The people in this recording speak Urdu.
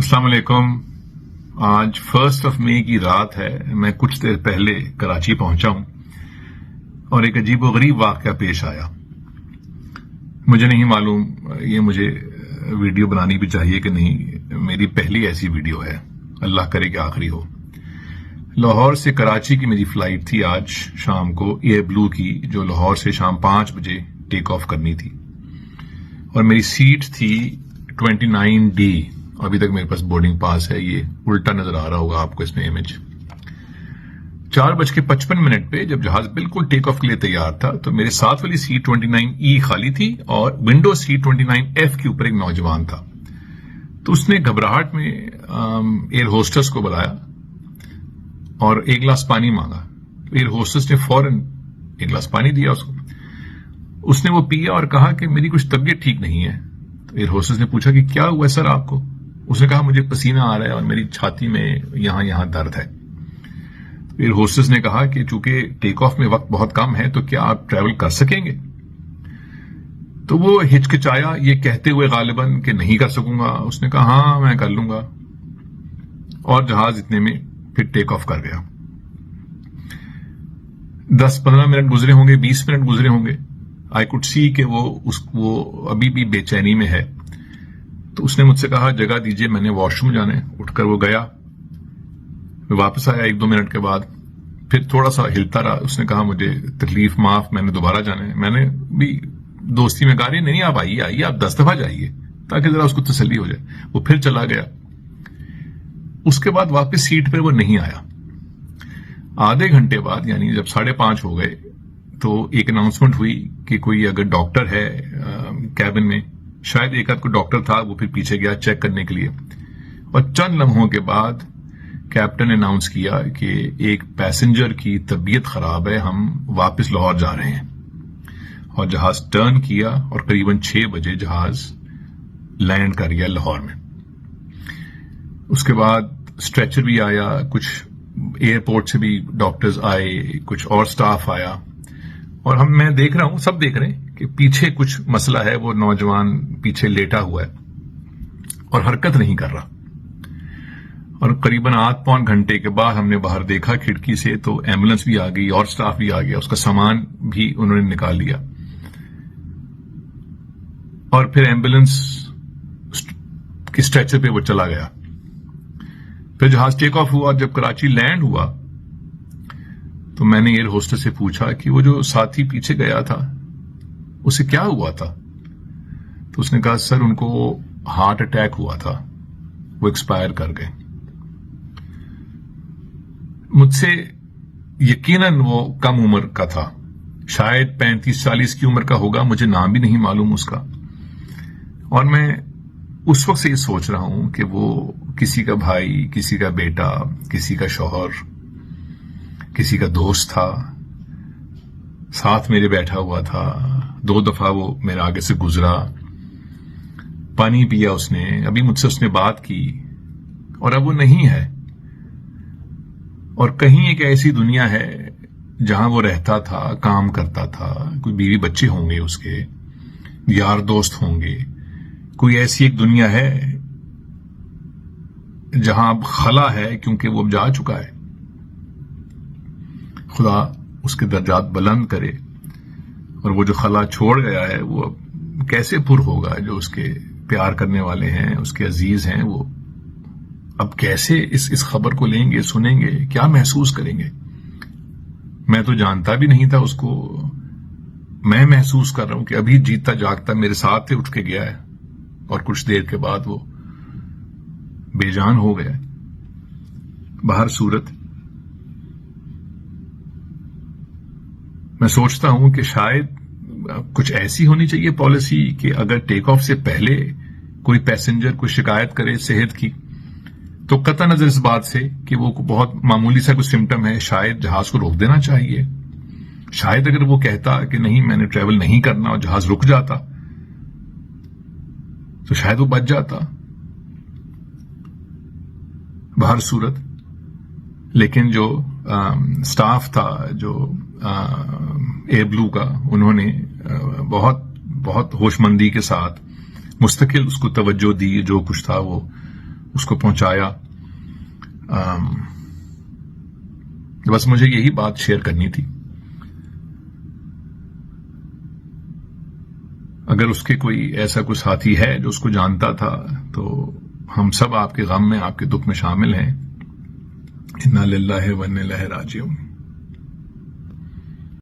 السلام علیکم. آج 1 مئی کی رات ہے. میں کچھ دیر پہلے کراچی پہنچا ہوں اور ایک عجیب و غریب واقعہ پیش آیا. مجھے نہیں معلوم یہ مجھے ویڈیو بنانی بھی چاہیے کہ نہیں. میری پہلی ایسی ویڈیو ہے, اللہ کرے کہ آخری ہو. لاہور سے کراچی کی میری فلائٹ تھی آج شام کو, ایئر بلو کی, جو لاہور سے شام 5 بجے ٹیک آف کرنی تھی, اور میری سیٹ تھی 29D. ابھی تک میرے پاس بورڈنگ پاس ہے. یہ الٹا نظر آ رہا ہوگا آپ کو اس میں امیج. 4:55 پہ جب جہاز بالکل ٹیک آف کے لیے تیار تھا تو میرے ساتھ والی سیٹ 29E خالی تھی اور ونڈو سیٹ 29F کے اوپر ایک نوجوان تھا. تو اس نے گھبراہٹ میں ایئر ہوسٹس کو بلایا اور ایک گلاس پانی مانگا. ایئر ہوسٹس نے فوراً ایک گلاس پانی دیا اس کو. اس نے وہ پیا اور کہا کہ میری کچھ طبیعت ٹھیک نہیں ہے. تو ایئر ہوسٹس نے پوچھا کہ کیا ہوا سر آپ کو؟ اس نے کہا مجھے پسینہ آ رہا ہے اور میری چھاتی میں یہاں درد ہے. ایئر ہوسٹس نے کہا کہ چونکہ ٹیک آف میں وقت بہت کم ہے تو کیا آپ ٹریول کر سکیں گے؟ تو وہ ہچکچایا یہ کہتے ہوئے غالباً کہ نہیں کر سکوں گا. اس نے کہا ہاں میں کر لوں گا, اور جہاز اتنے میں پھر ٹیک آف کر گیا. 10-15 منٹ گزرے ہوں گے, 20 منٹ گزرے ہوں گے. آئی کوڈ سی کہ وہ ابھی بھی بے چینی میں ہے. تو اس نے مجھ سے کہا جگہ دیجیے, میں نے واش روم جانا ہے. اٹھ کر وہ گیا. میں واپس آیا 1-2 منٹ کے بعد, پھر تھوڑا سا ہلتا رہا. اس نے کہا مجھے تکلیف معاف, میں نے دوبارہ جانا ہے. میں نے بھی دوستی میں کہا نہیں آپ آئیے آپ 10 دفعہ جائیے تاکہ ذرا اس کو تسلی ہو جائے. وہ پھر چلا گیا. اس کے بعد واپس سیٹ پہ وہ نہیں آیا. آدھے گھنٹے بعد یعنی جب 5:30 ہو گئے تو ایک اناؤنسمنٹ ہوئی کہ کوئی اگر ڈاکٹر ہے کیبن میں, شاید ایک آدھ کو ڈاکٹر تھا, وہ پھر پیچھے گیا چیک کرنے کے لیے. اور چند لمحوں کے بعد کیپٹن نے اناؤنس کیا کہ ایک پیسنجر کی طبیعت خراب ہے, ہم واپس لاہور جا رہے ہیں. اور جہاز ٹرن کیا اور قریباً 6 بجے جہاز لینڈ کر گیا لاہور میں. اس کے بعد اسٹریچر بھی آیا, کچھ ایئرپورٹ سے بھی ڈاکٹرز آئے, کچھ اور سٹاف آیا, اور میں دیکھ رہا ہوں, سب دیکھ رہے ہیں کہ پیچھے کچھ مسئلہ ہے. وہ نوجوان پیچھے لیٹا ہوا ہے اور حرکت نہیں کر رہا. اور قریباً 8-9 گھنٹے کے بعد ہم نے باہر دیکھا کھڑکی سے تو ایمبولینس بھی آ گئی اور سٹاف بھی آ گیا. اس کا سامان بھی انہوں نے نکال لیا, اور پھر ایمبولینس کے اسٹریچر پہ وہ چلا گیا. پھر جہاز ٹیک آف ہوا. جب کراچی لینڈ ہوا تو میں نے ایئر ہوسٹس سے پوچھا کہ وہ جو ساتھی پیچھے گیا تھا اسے کیا ہوا تھا؟ تو اس نے کہا سر ان کو ہارٹ اٹیک ہوا تھا, وہ ایکسپائر کر گئے. مجھ سے یقیناً وہ کم عمر کا تھا, شاید 35-40 کی عمر کا ہوگا, مجھے نام بھی نہیں معلوم اس کا. اور میں اس وقت سے یہ سوچ رہا ہوں کہ وہ کسی کا بھائی, کسی کا بیٹا, کسی کا شوہر, کسی کا دوست تھا, ساتھ میرے بیٹھا ہوا تھا. 2 دفعہ وہ میرے آگے سے گزرا, پانی پیا اس نے, ابھی مجھ سے اس نے بات کی, اور اب وہ نہیں ہے. اور کہیں ایک ایسی دنیا ہے جہاں وہ رہتا تھا, کام کرتا تھا, کوئی بیوی بچے ہوں گے اس کے, یار دوست ہوں گے. کوئی ایسی ایک دنیا ہے جہاں اب خلا ہے کیونکہ وہ اب جا چکا ہے. خدا اس کے درجات بلند کرے. اور وہ جو خلا چھوڑ گیا ہے وہ اب کیسے پر ہوگا, جو اس کے پیار کرنے والے ہیں, اس کے عزیز ہیں, وہ اب کیسے اس خبر کو لیں گے, سنیں گے, کیا محسوس کریں گے. میں تو جانتا بھی نہیں تھا اس کو. میں محسوس کر رہا ہوں کہ ابھی جیتا جاگتا میرے ساتھ اٹھ کے گیا ہے اور کچھ دیر کے بعد وہ بے جان ہو گیا. باہر صورت میں سوچتا ہوں کہ شاید کچھ ایسی ہونی چاہیے پالیسی کہ اگر ٹیک آف سے پہلے کوئی پیسنجر کوئی شکایت کرے صحت کی تو قطع نظر اس بات سے کہ وہ بہت معمولی سا کوئی سمٹم ہے, شاید جہاز کو روک دینا چاہیے. شاید اگر وہ کہتا کہ نہیں میں نے ٹریول نہیں کرنا اور جہاز رک جاتا تو شاید وہ بچ جاتا. باہر صورت لیکن جو سٹاف تھا جو ایئر بلو کا, انہوں نے بہت ہوش مندی کے ساتھ مستقل اس کو توجہ دی. جو کچھ تھا وہ اس کو پہنچایا. بس مجھے یہی بات شیئر کرنی تھی. اگر اس کے کوئی ایسا کوئی ساتھی ہے جو اس کو جانتا تھا تو ہم سب آپ کے غم میں، آپ کے دکھ میں شامل ہیں. انا للہ و انا الیہ راجعون.